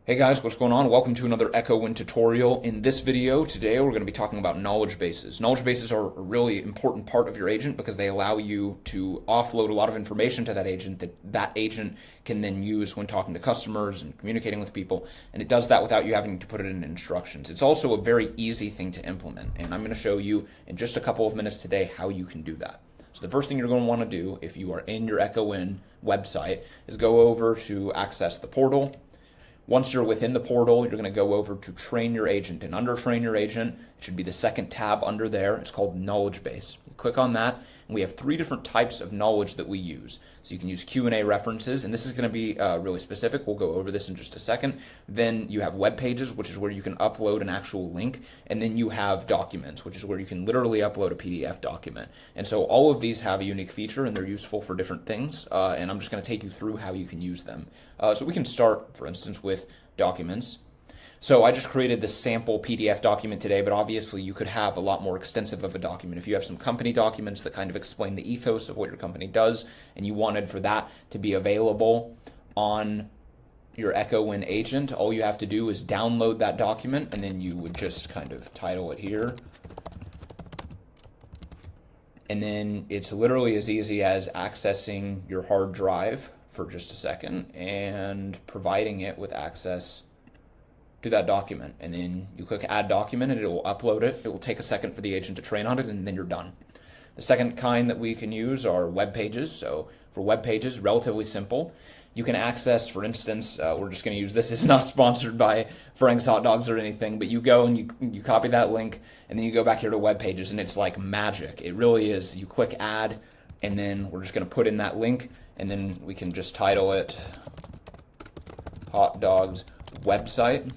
Hey guys, what's going on? Welcome to another echowin tutorial. In this video today, we're going to be talking about knowledge bases. Knowledge bases are a really important part of your agent because they allow you to offload a lot of information to that agent that agent can then use when talking to customers and communicating with people. And it does that without you having to put it in instructions. It's also a very easy thing to implement. And I'm going to show you in just a couple of minutes today how you can do that. So the first thing you're going to want to do if you are in your echowin website is go over to access the portal. Once you're within the portal, you're going to go over to train your agent. And under train your agent, it should be the second tab under there. It's called knowledge base. You click on that, and we have three different types of knowledge that we use. So you can use Q&A references, and this is going to be really specific. We'll go over this in just a second. Then you have web pages, which is where you can upload an actual link. And then you have documents, which is where you can literally upload a PDF document. And so all of these have a unique feature, and they're useful for different things. And I'm just going to take you through how you can use them. So we can start, for instance, with documents. So I just created this sample PDF document today, but obviously you could have a lot more extensive of a document. If you have some company documents that kind of explain the ethos of what your company does, and you wanted for that to be available on your echowin agent, all you have to do is download that document, and then you would just kind of title it here. And then it's literally as easy as accessing your hard drive for just a second and providing it with access to that document. And then you click add document and it will upload it. It will take a second for the agent to train on it, and then you're done. The second kind that we can use are web pages. So for web pages, relatively simple. You can access, for instance, we're just going to use this. It's not sponsored by Frank's Hot Dogs or anything, but you go and you copy that link, and then you go back here to web pages, and it's like magic. It really is. You click add, and then we're just going to put in that link, and then we can just title it Hot Dogs Website.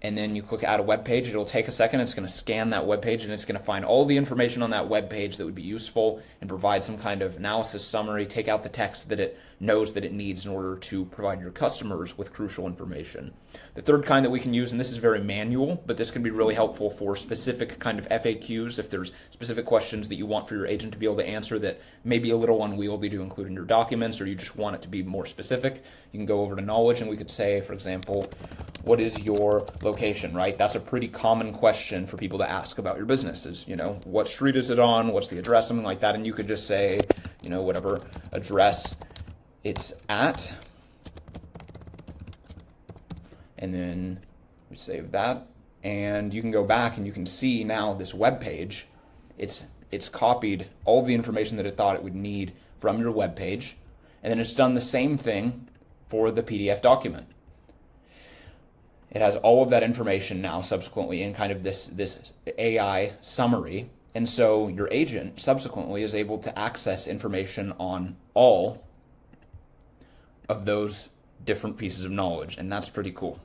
And then you click add a web page. It'll take a second. It's going to scan that web page, and it's going to find all the information on that web page that would be useful and provide some kind of analysis summary, take out the text that it knows that it needs in order to provide your customers with crucial information. The third kind that we can use, and this is very manual, but this can be really helpful for specific kind of FAQs. If there's specific questions that you want for your agent to be able to answer that may be a little unwieldy to include in your documents, or you just want it to be more specific, you can go over to knowledge, and we could say, for example, what is your location, right? That's a pretty common question for people to ask about your business is, what street is it on? What's the address? Something like that. And you could just say, whatever address it's at. And then we save that. And you can go back and you can see now this web page. It's copied all of the information that it thought it would need from your web page. And then it's done the same thing for the PDF document. It has all of that information now subsequently in kind of this AI summary. And so your agent subsequently is able to access information on all of those different pieces of knowledge. And that's pretty cool.